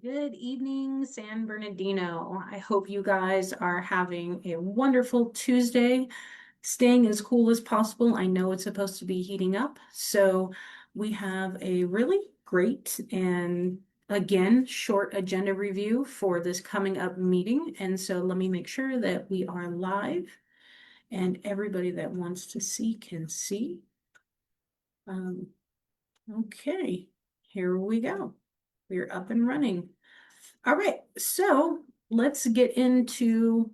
Good evening, San Bernardino. I hope you guys are having a wonderful Tuesday, staying as cool as possible. I know it's supposed to be heating up, so we have a really great and again short agenda review for this coming up meeting. And so let me make sure that we are live and everybody that wants to see can see. Um, okay, here we go. We're up and running. All right, so let's get into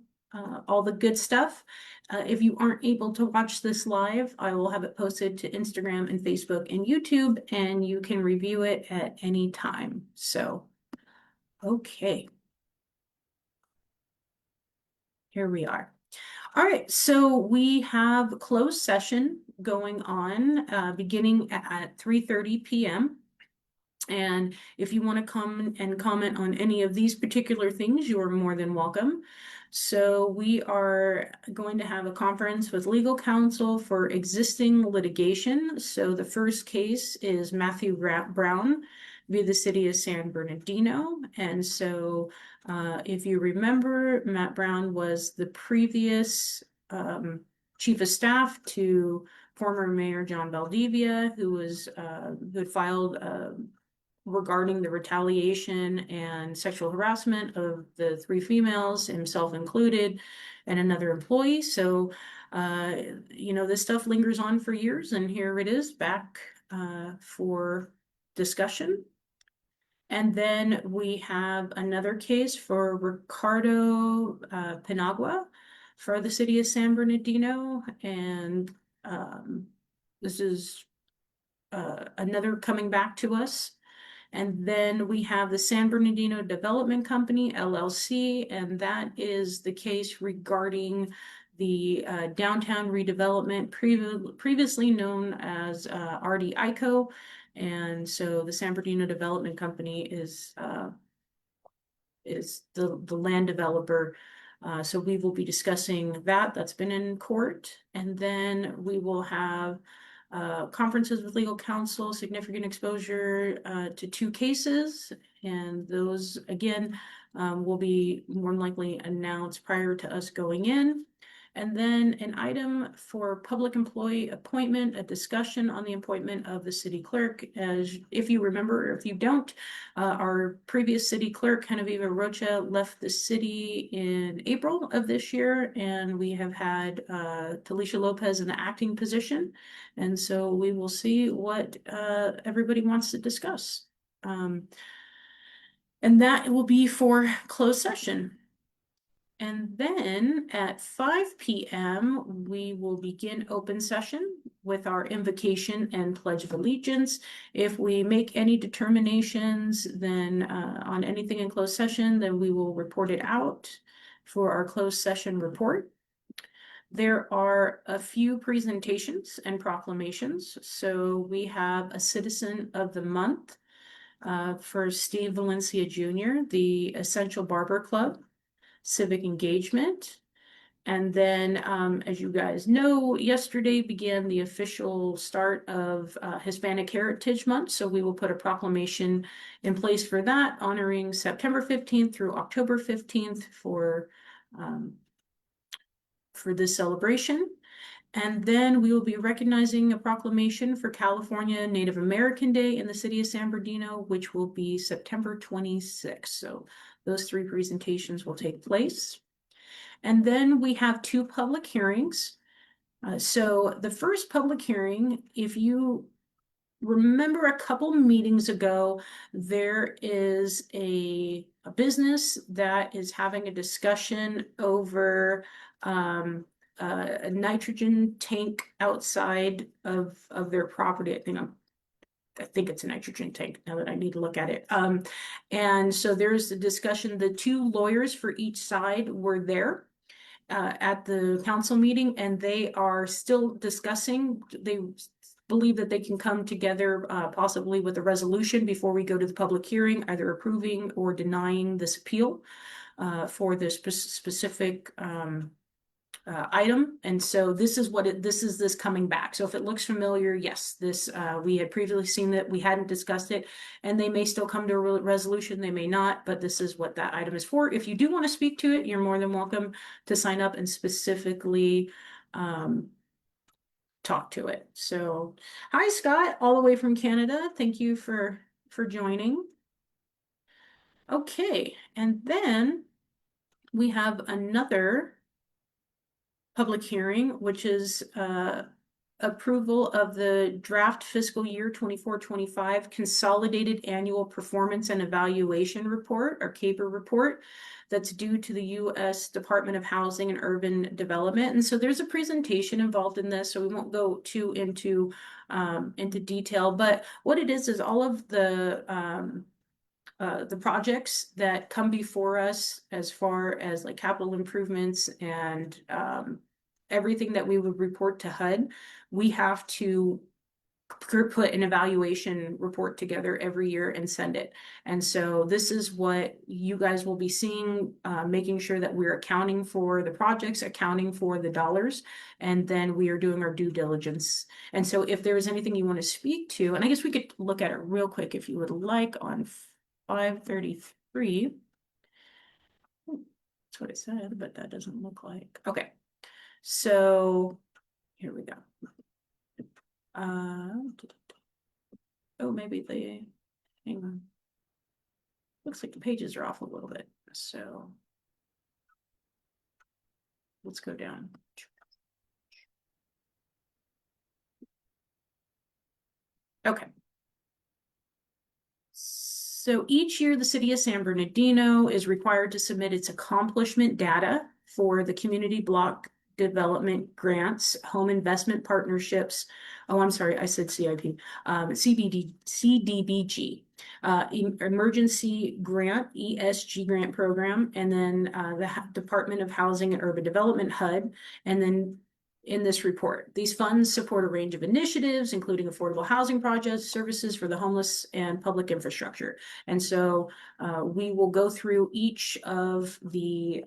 all the good stuff. If you aren't able to watch this live, I will have it posted to Instagram and Facebook and YouTube, and you can review it at any time. So, okay, here we are. All right, so we have closed session going on beginning at 3:30 p.m. And if you want to come and comment on any of these particular things, you are more than welcome. So we are going to have a conference with legal counsel for existing litigation. So the first case is Matthew Brown v. the City of San Bernardino. And so if you remember, Matt Brown was the previous chief of staff to former Mayor John Valdivia, who had filed regarding the retaliation and sexual harassment of the three females, himself included, and another employee. So, this stuff lingers on for years, and here it is back for discussion. And then we have another case for Ricardo Penagua for the City of San Bernardino, and this is another coming back to us. And then we have the San Bernardino Development Company, LLC, and that is the case regarding the downtown redevelopment previously known as RD ICO. And so the San Bernardino Development Company is the land developer. So we will be discussing that. That's been in court. And then we will have conferences with legal counsel, significant exposure to two cases. And those, again, will be more than likely announced prior to us going in. And then an item for public employee appointment, a discussion on the appointment of the city clerk. As if you remember, or if you don't, our previous city clerk, Genevieve Rocha, left the city in April of this year, and we have had Talisha Lopez in the acting position. And so we will see what everybody wants to discuss. And that will be for closed session. And then at 5 p.m., we will begin open session with our invocation and pledge of allegiance. If we make any determinations then on anything in closed session, then we will report it out for our closed session report. There are a few presentations and proclamations. So we have a Citizen of the Month for Steve Valencia Jr., the Essential Barber Club, civic engagement. And then, as you guys know, yesterday began the official start of Hispanic Heritage Month. So we will put a proclamation in place for that, honoring September 15th through October 15th for this celebration. And then we will be recognizing a proclamation for California Native American Day in the city of San Bernardino, which will be September 26th. So those three presentations will take place. And then we have two public hearings. So the first public hearing, if you remember a couple meetings ago, there is a business that is having a discussion over a nitrogen tank outside of their property. I think it's a nitrogen tank now that I need to look at it. And so there's a discussion. The two lawyers for each side were there at the council meeting, and they are still discussing. They believe that they can come together possibly with a resolution before we go to the public hearing, either approving or denying this appeal for this specific item. And so this is this coming back. So if it looks familiar, yes, we had previously seen that, we hadn't discussed it, and they may still come to a resolution, they may not, but this is what that item is for. If you do want to speak to it, you're more than welcome to sign up and specifically talk to it. So hi, Scott, all the way from Canada. Thank you for joining. Okay, and then we have another public hearing, which is approval of the draft fiscal year 24-25 consolidated annual performance and evaluation report, or CAPER report, that's due to the U.S. Department of Housing and Urban Development. And so there's a presentation involved in this, so we won't go too into detail. But what it is all of the projects that come before us as far as like capital improvements and everything that we would report to HUD, we have to put an evaluation report together every year and send it. And so this is what you guys will be seeing, making sure that we're accounting for the projects, accounting for the dollars, and then we are doing our due diligence. And so if there is anything you want to speak to, and I guess we could look at it real quick if you would like on 533. That's what it said, but that doesn't look like. Okay, so here we go. Oh, maybe they, hang on. Looks like the pages are off a little bit. So let's go down. Okay. So each year, the city of San Bernardino is required to submit its accomplishment data for the community block development grants, home investment partnerships. Oh, I'm sorry, I said CIP, CDBG, emergency grant, ESG grant program, and then the Department of Housing and Urban Development, HUD, and then in this report. These funds support a range of initiatives, including affordable housing projects, services for the homeless, and public infrastructure. And so we will go through each of the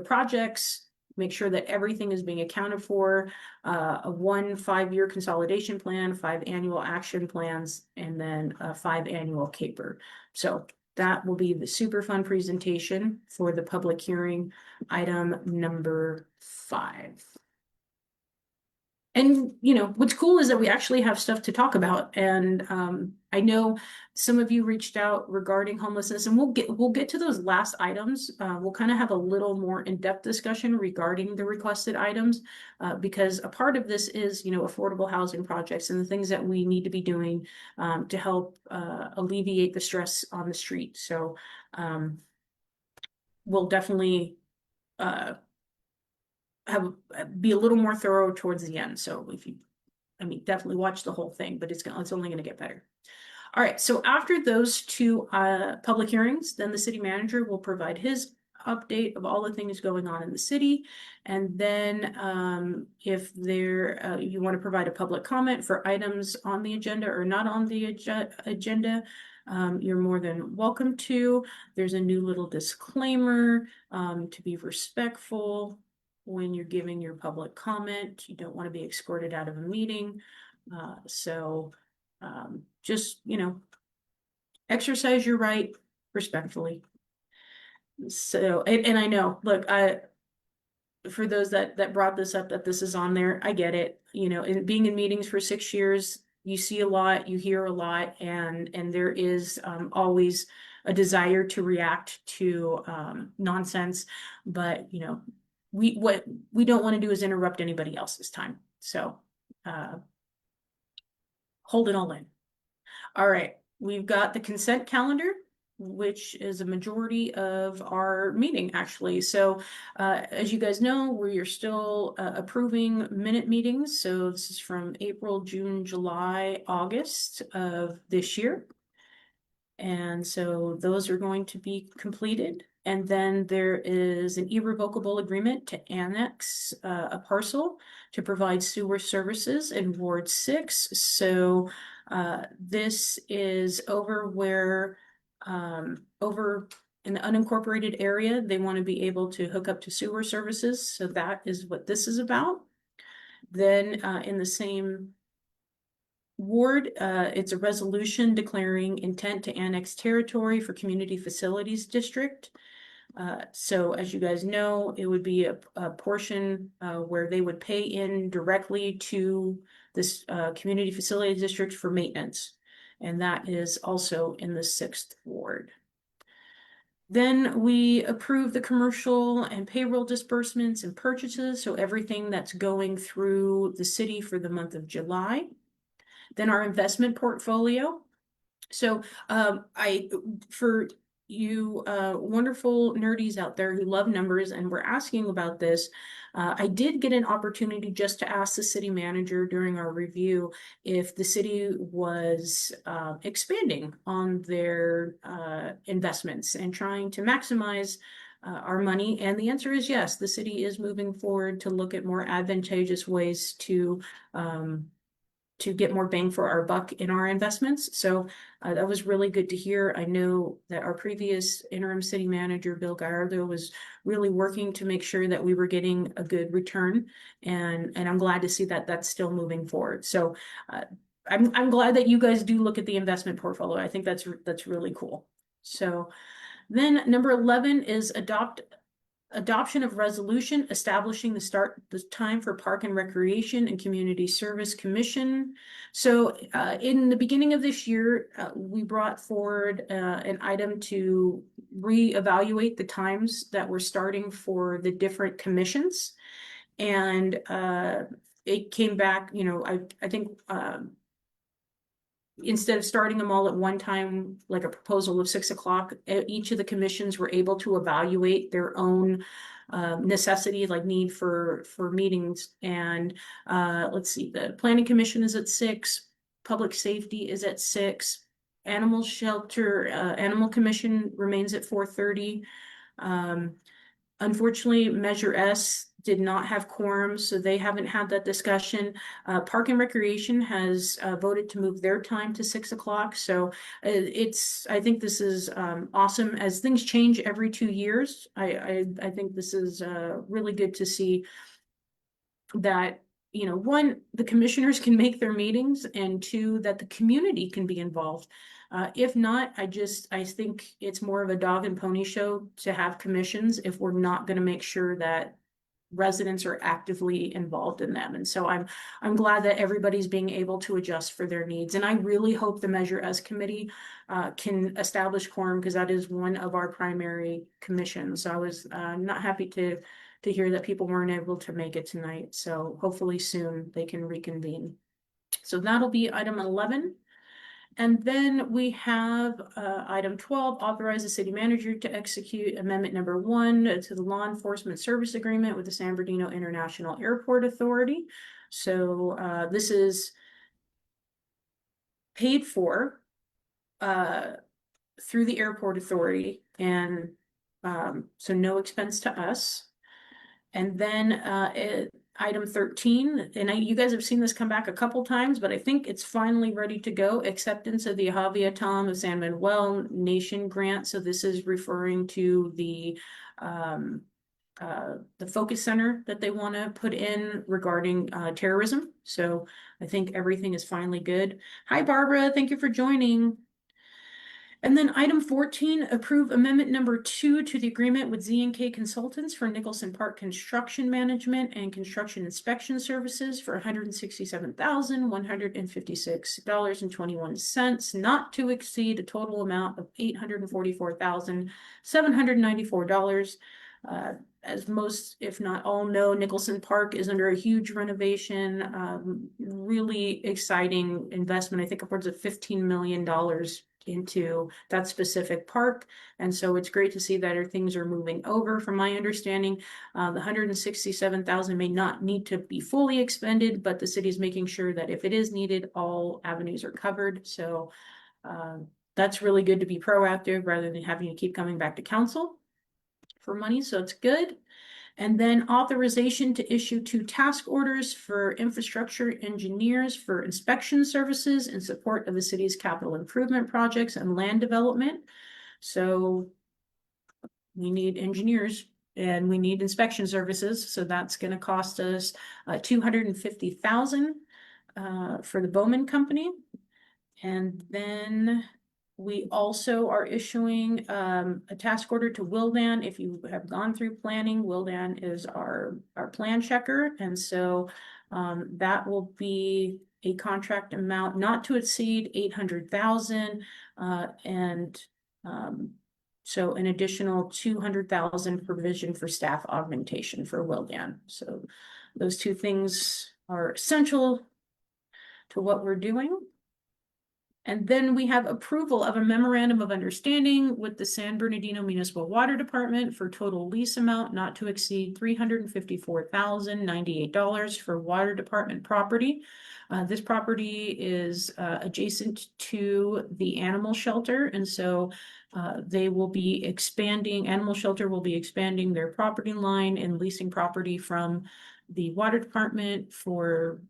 projects, make sure that everything is being accounted for, a 1 5-year consolidation plan, 5 annual action plans, and then a 5 annual CAPER. So that will be the super fun presentation for the public hearing, item number 5. And, what's cool is that we actually have stuff to talk about. And I know some of you reached out regarding homelessness, and we'll get to those last items. We'll kind of have a little more in-depth discussion regarding the requested items, because a part of this is, affordable housing projects and the things that we need to be doing to help alleviate the stress on the street. So we'll definitely be a little more thorough towards the end. So definitely watch the whole thing, but it's only going to get better. All right, so after those 2 public hearings, then the city manager will provide his update of all the things going on in the city. And then if you want to provide a public comment for items on the agenda or not on the agenda, you're more than welcome to. There's a new little disclaimer to be respectful when you're giving your public comment. You don't want to be escorted out of a meeting. Just, exercise your right respectfully. So, and I know, look, for those that brought this up, that this is on there, I get it. In being in meetings for 6 years, you see a lot, you hear a lot, and there is always a desire to react to nonsense. But, what we don't want to do is interrupt anybody else's time. So hold it all in. All right, we've got the consent calendar, which is a majority of our meeting, actually. So as you guys know, we are still approving minute meetings. So this is from April, June, July, August of this year. And so those are going to be completed. And then there is an irrevocable agreement to annex a parcel to provide sewer services in Ward 6. So this is over where, over in the unincorporated area, they want to be able to hook up to sewer services. So that is what this is about. Then in the same ward, it's a resolution declaring intent to annex territory for Community Facilities District. So as you guys know, it would be a portion where they would pay in directly to this Community Facilities District for maintenance. And that is also in the 6th ward. Then we approve the commercial and payroll disbursements and purchases, so everything that's going through the city for the month of July. Then our investment portfolio. So for you wonderful nerdies out there who love numbers and were asking about this, I did get an opportunity just to ask the city manager during our review if the city was expanding on their investments and trying to maximize our money. And the answer is yes, the city is moving forward to look at more advantageous ways to get more bang for our buck in our investments. So that was really good to hear. I know that our previous interim city manager, Bill Gallardo, was really working to make sure that we were getting a good return. And I'm glad to see that that's still moving forward. So I'm glad that you guys do look at the investment portfolio. I think that's really cool. So then number 11 is adoption of resolution establishing the time for Park and Recreation and Community Service Commission. So in the beginning of this year, we brought forward an item to reevaluate the times that we're starting for the different commissions. And it came back, I think instead of starting them all at one time, like a proposal of 6 o'clock, each of the commissions were able to evaluate their own necessity, like need for meetings. And let's see, the Planning Commission is at 6, Public Safety is at 6, Animal Shelter, Animal Commission remains at 4:30. Unfortunately, Measure S did not have quorum, so they haven't had that discussion. Park and Recreation has voted to move their time to 6 o'clock. So I think this is awesome. As things change every 2 years, I think this is really good to see that, one, the commissioners can make their meetings, and 2, that the community can be involved. If not, I think it's more of a dog and pony show to have commissions if we're not going to make sure that residents are actively involved in them. And so I'm glad that everybody's being able to adjust for their needs. And I really hope the Measure S committee can establish quorum, because that is one of our primary commissions. So I was not happy to hear that people weren't able to make it tonight. So hopefully soon they can reconvene. So that'll be item 11. And then we have item 12, authorize the city manager to execute amendment number 1 to the law enforcement service agreement with the San Bernardino International Airport Authority. So this is paid for through the airport authority, and so no expense to us. And then item 13, and you guys have seen this come back a couple times, but I think it's finally ready to go. Acceptance of the Javier Tom of San Manuel Nation grant. So this is referring to the focus center that they want to put in regarding terrorism. So I think everything is finally good. Hi, Barbara. Thank you for joining. And then item 14, approve amendment number 2 to the agreement with Z&K Consultants for Nicholson Park construction management and construction inspection services for $167,156.21, not to exceed a total amount of $844,794. As most, if not all, know, Nicholson Park is under a huge renovation, really exciting investment. I think upwards of $15 million into that specific park. And so it's great to see that things are moving over. From my understanding, the $167,000 may not need to be fully expended, but the city is making sure that if it is needed, all avenues are covered. So that's really good to be proactive rather than having to keep coming back to council for money. So it's good. And then authorization to issue 2 task orders for infrastructure engineers for inspection services in support of the city's capital improvement projects and land development. So we need engineers and we need inspection services, so that's gonna cost us $250,000 for the Bowman Company. And then we also are issuing a task order to Wildan. If you have gone through planning, Wildan is our plan checker, and so that will be a contract amount not to exceed 800,000, and so an additional 200,000 provision for staff augmentation for Wildan. So those two things are essential to what we're doing. And then we have approval of a memorandum of understanding with the San Bernardino Municipal Water Department for total lease amount not to exceed $354,098 for water department property. This property is adjacent to the animal shelter, and so they will be expanding, animal shelter will be expanding their property line and leasing property from the water department for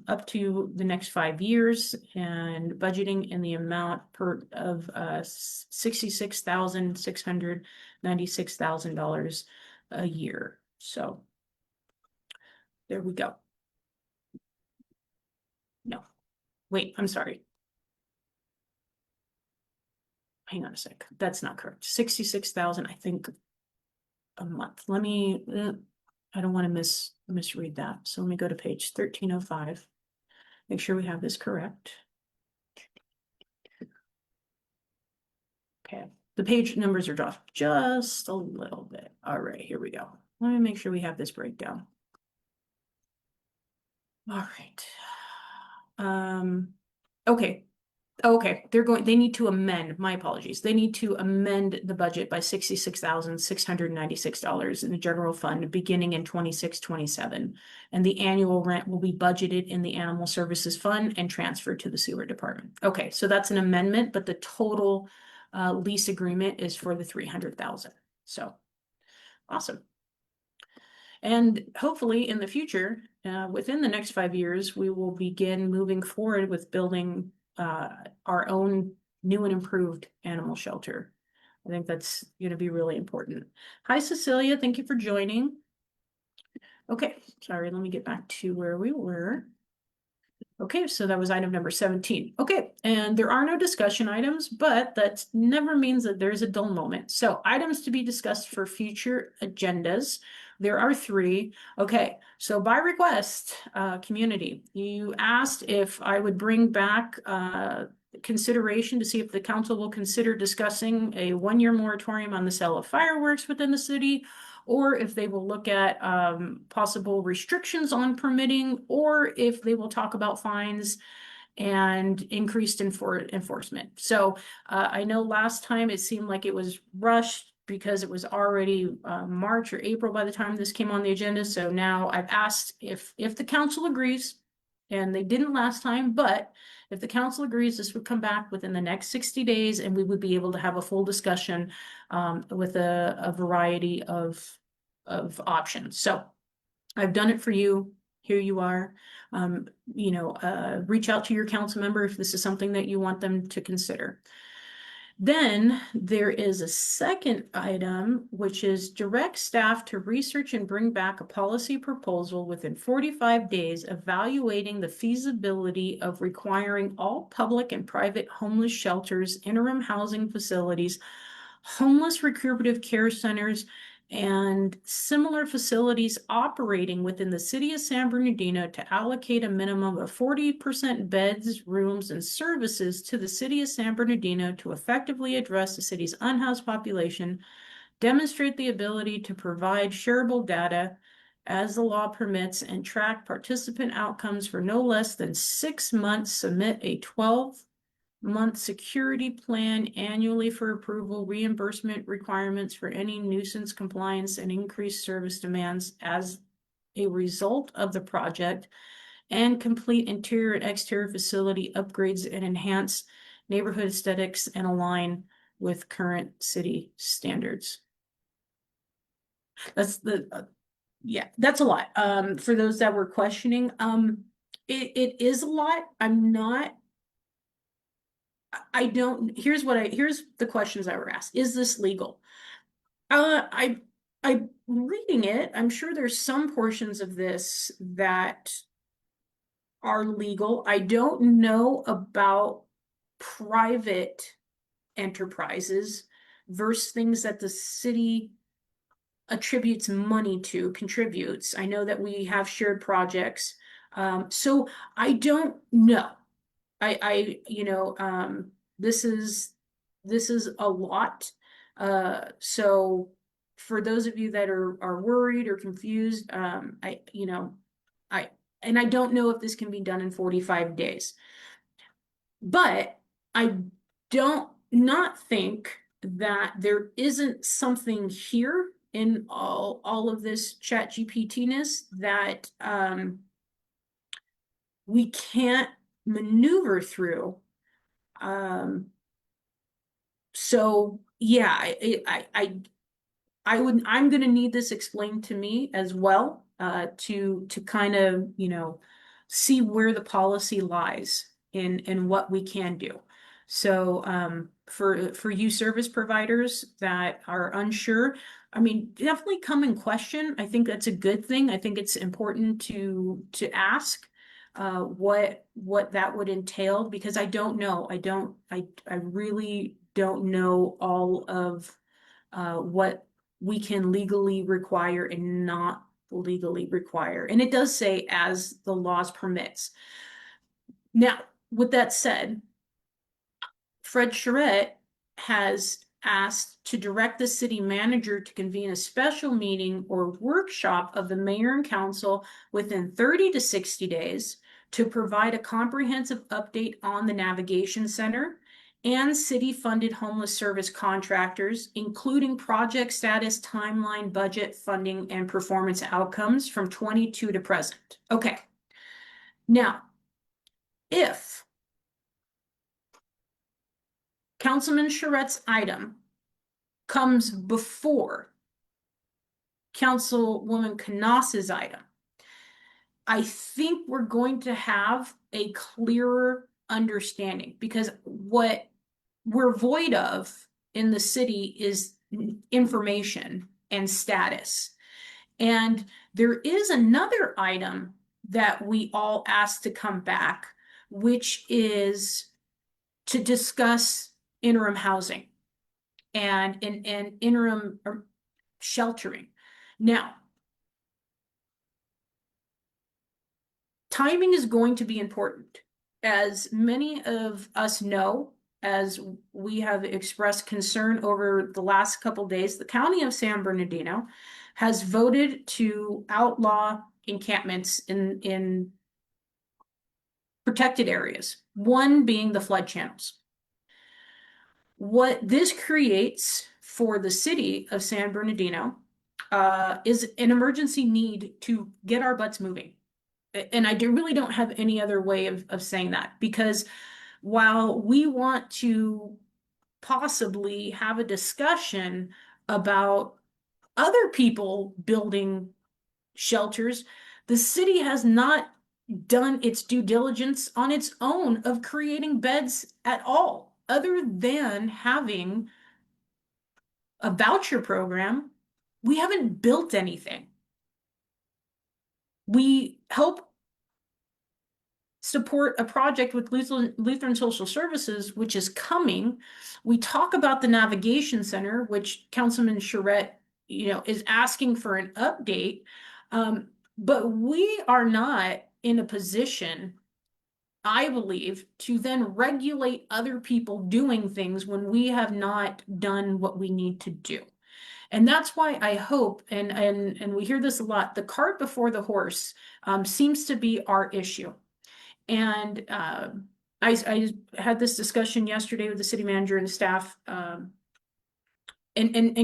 up to the next 5 years, and budgeting in the amount of $66,696,000 a year. So there we go. No, wait, I'm sorry. Hang on a sec. That's not correct. 66,000, I think, a month. Let me, I don't want to misread that. So let me go to page 1305. Make sure we have this correct. Okay, the page numbers are off just a little bit. All right, here we go. Let me make sure we have this breakdown. All right. Okay. Okay, they need to amend, my apologies. They need to amend the budget by $66,696 in the general fund beginning in 26-27. And the annual rent will be budgeted in the animal services fund and transferred to the sewer department. Okay, so that's an amendment, but the total lease agreement is for the 300,000. So awesome. And hopefully in the future, within the next 5 years, we will begin moving forward with building our own new and improved animal shelter. I think that's going to be really important. Hi, Cecilia. Thank you for joining. Okay, sorry, let me get back to where we were. Okay, so that was item number 17. Okay, and there are no discussion items, but that never means that there's a dull moment. So items to be discussed for future agendas. There are 3. Okay, so by request, community, you asked if I would bring back consideration to see if the council will consider discussing a 1-year moratorium on the sale of fireworks within the city, or if they will look at possible restrictions on permitting, or if they will talk about fines and increased enforcement. So I know last time it seemed like it was rushed because it was already March or April by the time this came on the agenda. So now I've asked if the council agrees, and they didn't last time, but if the council agrees, this would come back within the next 60 days and we would be able to have a full discussion with a variety of options. So I've done it for you. Here you are. Reach out to your council member if this is something that you want them to consider. Then there is a second item, which is direct staff to research and bring back a policy proposal within 45 days, evaluating the feasibility of requiring all public and private homeless shelters, interim housing facilities, homeless recuperative care centers, and similar facilities operating within the city of San Bernardino to allocate a minimum of 40% beds, rooms, and services to the city of San Bernardino to effectively address the city's unhoused population, demonstrate the ability to provide shareable data as the law permits, and track participant outcomes for no less than 6 months, submit a 12-month security plan annually for approval, reimbursement requirements for any nuisance compliance and increased service demands as a result of the project, and complete interior and exterior facility upgrades and enhance neighborhood aesthetics and align with current city standards. That's that's a lot. For those that were questioning, it is a lot. Here's the questions that were asked. Is this legal? I'm reading it. I'm sure there's some portions of this that are legal. I don't know about private enterprises versus things that the city attributes money to, contributes. I know that we have shared projects. So I don't know. This is a lot. So for those of you that are worried or confused, I and I don't know if this can be done in 45 days. But I don't not think that there isn't something here in all of this chat GPT-ness that we can't maneuver through. So yeah, I'm gonna need this explained to me as well, to kind of, see where the policy lies in what we can do. So, for you service providers that are unsure, I mean, definitely come and question. I think that's a good thing. I think it's important to ask, what that would entail, because I don't know. I really don't know all of, what we can legally require and not legally require. And it does say as the laws permits. Now, with that said, Fred Charette has asked to direct the city manager to convene a special meeting or workshop of the mayor and council within 30 to 60 days to provide a comprehensive update on the navigation center and city-funded homeless service contractors, including project status, timeline, budget, funding, and performance outcomes from 22 to present. Okay. Now, if Councilman Charette's item comes before Councilwoman Knauss's item, I think we're going to have a clearer understanding, because what we're void of in the city is information and status. And there is another item that we all asked to come back, which is to discuss interim housing and interim sheltering. Now, timing is going to be important. As many of us know, as we have expressed concern over the last couple days, the county of San Bernardino has voted to outlaw encampments in protected areas, one being the flood channels. What this creates for the city of San Bernardino is an emergency need to get our butts moving. And I really don't have any other way of saying that, because while we want to possibly have a discussion about other people building shelters, the city has not done its due diligence on its own of creating beds at all, other than having a voucher program. We haven't built anything. We help support a project with Lutheran Social Services, which is coming. We talk about the navigation center, which Councilman Charette, is asking for an update. But we are not in a position, I believe, to then regulate other people doing things when we have not done what we need to do. And that's why I hope, and we hear this a lot, the cart before the horse seems to be our issue. And I had this discussion yesterday with the city manager and staff, and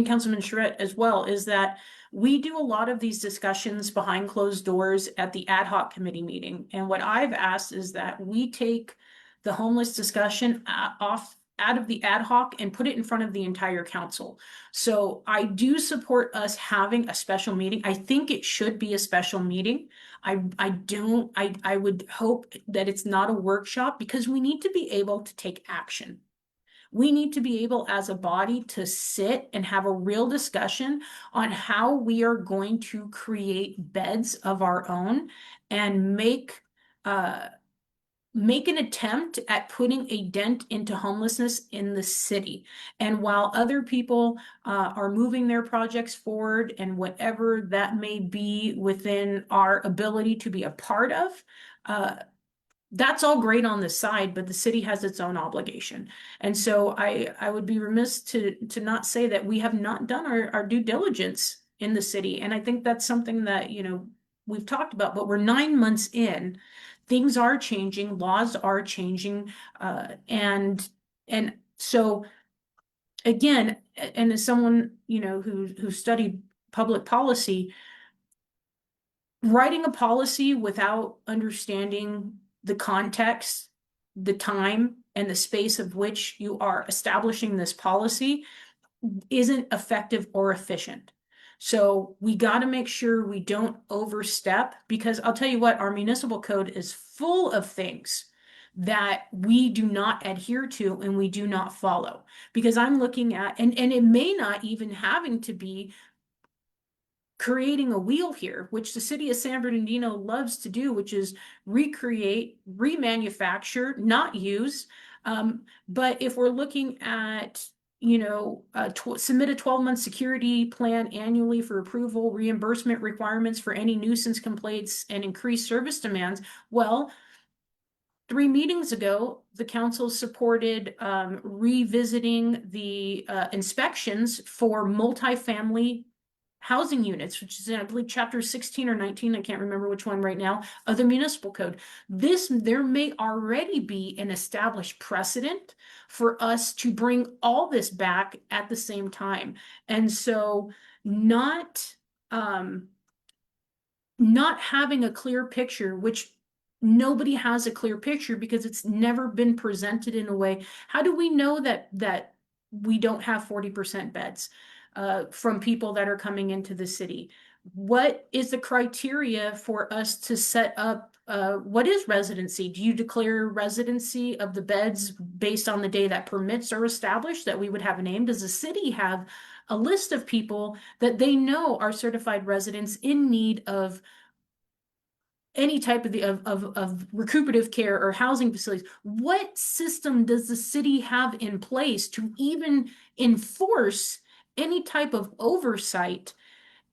Councilman Charette as well, is that we do a lot of these discussions behind closed doors at the ad hoc committee meeting. And what I've asked is that we take the homeless discussion off out of the ad hoc and put it in front of the entire council. So I do support us having a special meeting. I think it should be a special meeting. I would hope that it's not a workshop, because we need to be able to take action. We need to be able as a body to sit and have a real discussion on how we are going to create beds of our own and make an attempt at putting a dent into homelessness in the city. And while other people are moving their projects forward and whatever that may be within our ability to be a part of, that's all great on the side, but the city has its own obligation. And so I would be remiss to not say that we have not done our due diligence in the city. And I think that's something that, we've talked about, but we're 9 months in. Things are changing, laws are changing, and so again, and as someone, who studied public policy, writing a policy without understanding the context, the time, and the space of which you are establishing this policy isn't effective or efficient. So we got to make sure we don't overstep, because I'll tell you what, our municipal code is full of things that we do not adhere to and we do not follow. Because I'm looking at, and it may not even having to be creating a wheel here, which the city of San Bernardino loves to do, which is recreate, remanufacture, not use. But if we're looking at, submit a 12-month security plan annually for approval, reimbursement requirements for any nuisance complaints, and increased service demands, well, 3 meetings ago, the council supported revisiting the inspections for multifamily housing units, which is in, I believe, chapter 16 or 19, I can't remember which one right now, of the municipal code. There may already be an established precedent for us to bring all this back at the same time. And so not having a clear picture, which nobody has a clear picture because it's never been presented in a way. How do we know that we don't have 40% beds from people that are coming into the city? What is the criteria for us to set up? What is residency? Do you declare residency of the beds based on the day that permits are established, that we would have a name? Does the city have a list of people that they know are certified residents in need of any type of recuperative care or housing facilities? What system does the city have in place to even enforce any type of oversight?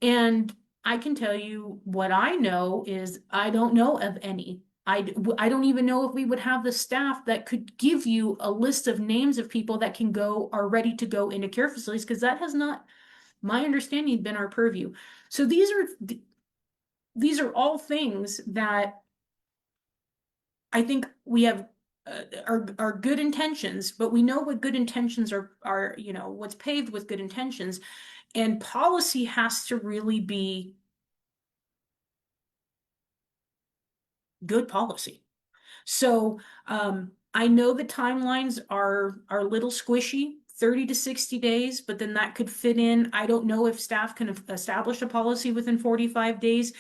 And I can tell you what I know is I don't know of any. I don't even know if we would have the staff that could give you a list of names of people that are ready to go into care facilities, because that has not, my understanding, been our purview. So these are all things that I think we have are good intentions, but we know what good intentions are, what's paved with good intentions, and policy has to really be good policy. So I know the timelines are a little squishy, 30 to 60 days, but then that could fit in. I don't know if staff can establish a policy within 45 days.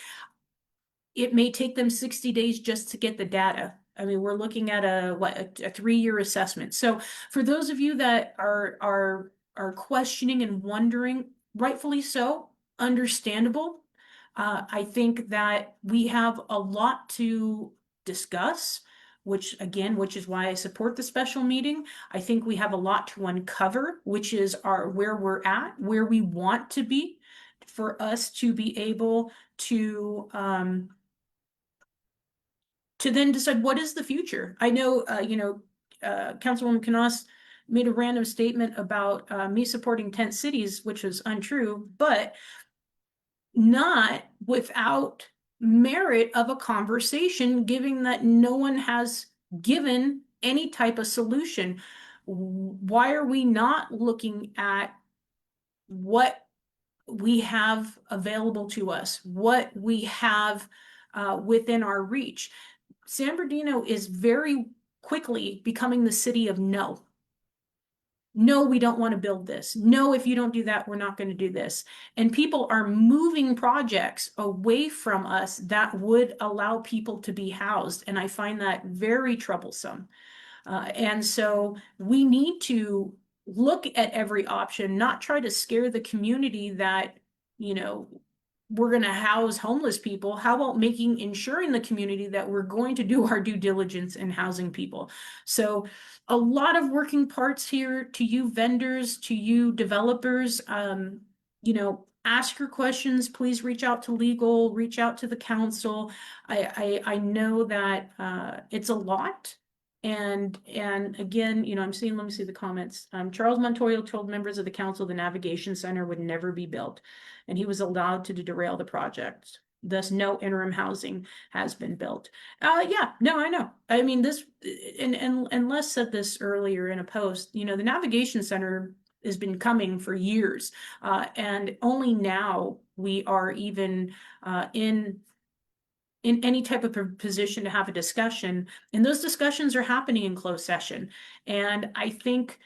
It may take them 60 days just to get the data. I mean, we're looking at a 3-year assessment. So for those of you that are questioning and wondering, rightfully so, understandable. I think that we have a lot to discuss, which is why I support the special meeting. I think we have a lot to uncover, which is where we're at, where we want to be, for us to be able to then decide what is the future. I know, Councilwoman Canas made a random statement about me supporting tent cities, which was untrue, but not without merit of a conversation, given that no one has given any type of solution. Why are we not looking at what we have available to us, what we have within our reach? San Bernardino is very quickly becoming the city of no. No, we don't want to build this. No, if you don't do that, we're not going to do this. And people are moving projects away from us that would allow people to be housed. And I find that very troublesome. And so we need to look at every option, not try to scare the community that, you know, we're going to house homeless people. How about ensuring the community that we're going to do our due diligence in housing people? So a lot of working parts here. To you vendors, to you developers, ask your questions. Please reach out to legal, reach out to the council. I know that it's a lot. And again, let me see the comments. Charles Montoya told members of the council the navigation center would never be built, and he was allowed to derail the project. Thus, no interim housing has been built. Yeah, no, I know. I mean, and Les said this earlier in a post, the navigation center has been coming for years. And only now we are even in any type of position to have a discussion. And those discussions are happening in closed session. And I think,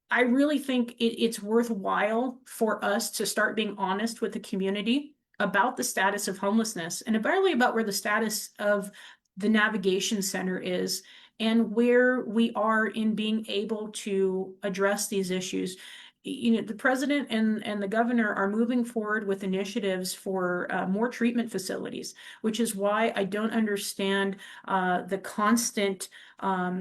I really think it's worthwhile for us to start being honest with the community about the status of homelessness, and barely about where the status of the navigation center is and where we are in being able to address these issues. The president and the governor are moving forward with initiatives for more treatment facilities, which is why I don't understand the constant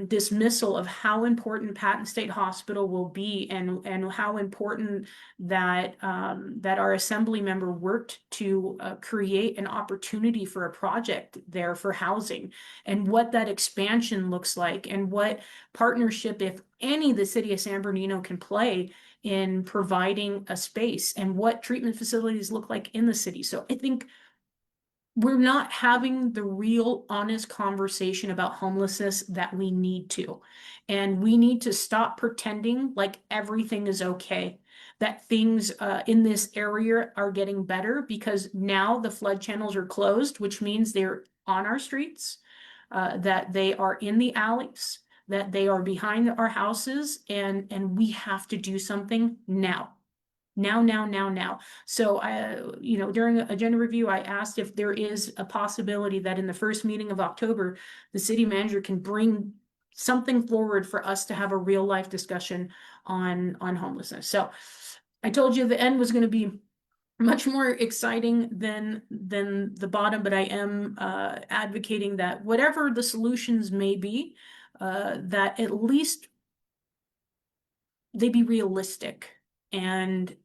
dismissal of how important Patton State Hospital will be, and how important that our assembly member worked to create an opportunity for a project there for housing, and what that expansion looks like, and what partnership, if any, the city of San Bernardino can play in providing a space, and what treatment facilities look like in the city. So I think we're not having the real honest conversation about homelessness that we need to. And we need to stop pretending like everything is okay, that things in this area are getting better, because now the flood channels are closed, which means they're on our streets, that they are in the alleys, that they are behind our houses, and we have to do something now. Now. So during agenda review, I asked if there is a possibility that in the first meeting of October, the city manager can bring something forward for us to have a real life discussion on homelessness. So I told you the end was going to be much more exciting than the bottom, but I am advocating that whatever the solutions may be, that at least they be realistic and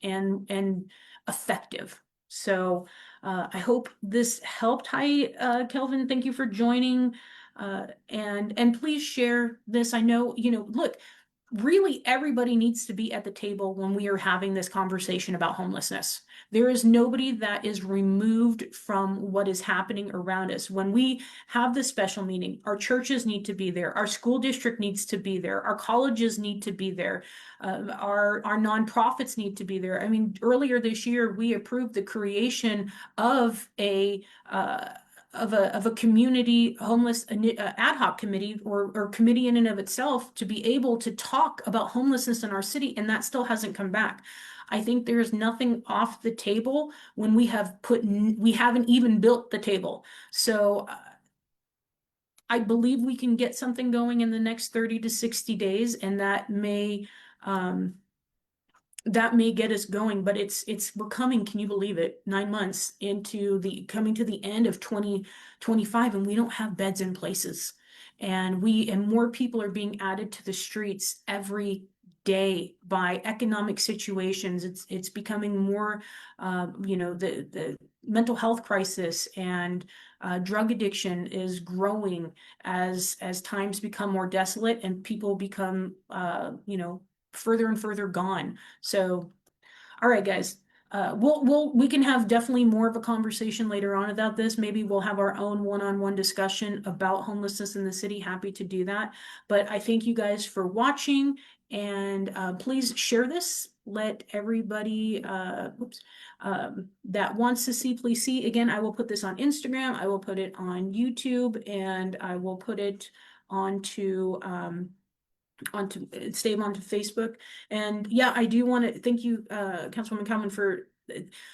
effective. So I hope this helped. Hi, Kelvin, thank you for joining. And please share this. I know, look, really everybody needs to be at the table when we are having this conversation about homelessness. There is nobody that is removed from what is happening around us. When we have this special meeting, our churches need to be there, our school district needs to be there, our colleges need to be there, our nonprofits need to be there. I mean, earlier this year, we approved the creation of a community homeless ad hoc committee, or committee in and of itself, to be able to talk about homelessness in our city, and that still hasn't come back. I think there's nothing off the table when we haven't even built the table. So I believe we can get something going in the next 30 to 60 days, and that may get us going, but we're coming, can you believe it, 9 months coming to the end of 2025, and we don't have beds in places. And more people are being added to the streets every day by economic situations. It's becoming more, the mental health crisis and drug addiction is growing as times become more desolate and people become, further and further gone. So, all right, guys, we can have definitely more of a conversation later on about this. Maybe we'll have our own one-on-one discussion about homelessness in the city. Happy to do that. But I thank you guys for watching, and please share this. Let everybody that wants to see, please see. Again, I will put this on Instagram, I will put it on YouTube, and I will put it onto Facebook. And yeah, I do want to thank you, Councilwoman Common, for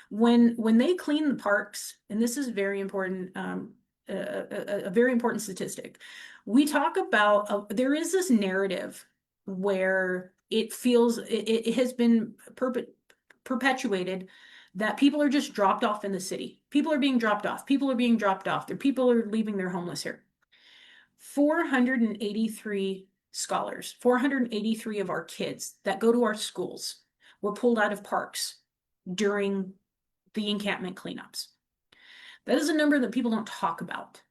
when they clean the parks, and this is very important, a very important statistic. we talk about, there is this narrative where it feels, it has been perpetuated that people are just dropped off in the city. People are being dropped off. People are being dropped off. People are leaving their homeless here. 483 scholars, 483 of our kids that go to our schools were pulled out of parks during the encampment cleanups. That is a number that people don't talk about.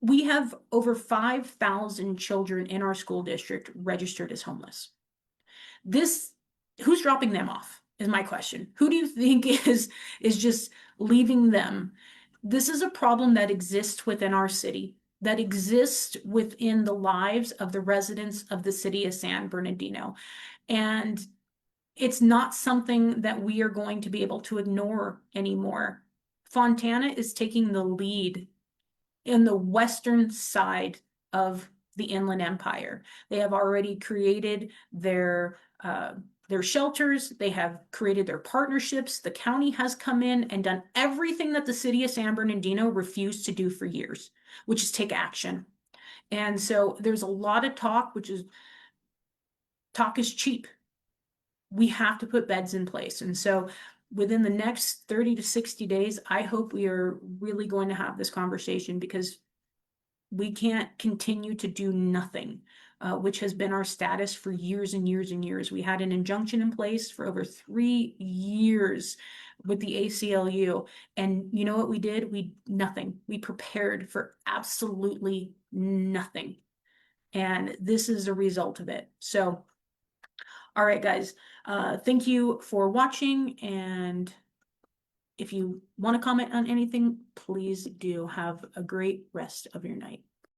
We have over 5,000 children in our school district registered as homeless. Who's dropping them off is my question. Who do you think is just leaving them? This is a problem that exists within our city, that exists within the lives of the residents of the city of San Bernardino. And it's not something that we are going to be able to ignore anymore. Fontana is taking the lead in the western side of the Inland Empire. They have already created their shelters. They have created their partnerships. The county has come in and done everything that the city of San Bernardino refused to do for years, which is take action. And so there's a lot of talk, talk is cheap. We have to put beds in place. And so within the next 30 to 60 days, I hope we are really going to have this conversation, because we can't continue to do nothing, which has been our status for years and years and years. We had an injunction in place for over 3 years with the ACLU. And you know what we did? Nothing. We prepared for absolutely nothing. And this is a result of it. So, all right, guys, thank you for watching. And if you want to comment on anything, please do. Have a great rest of your night.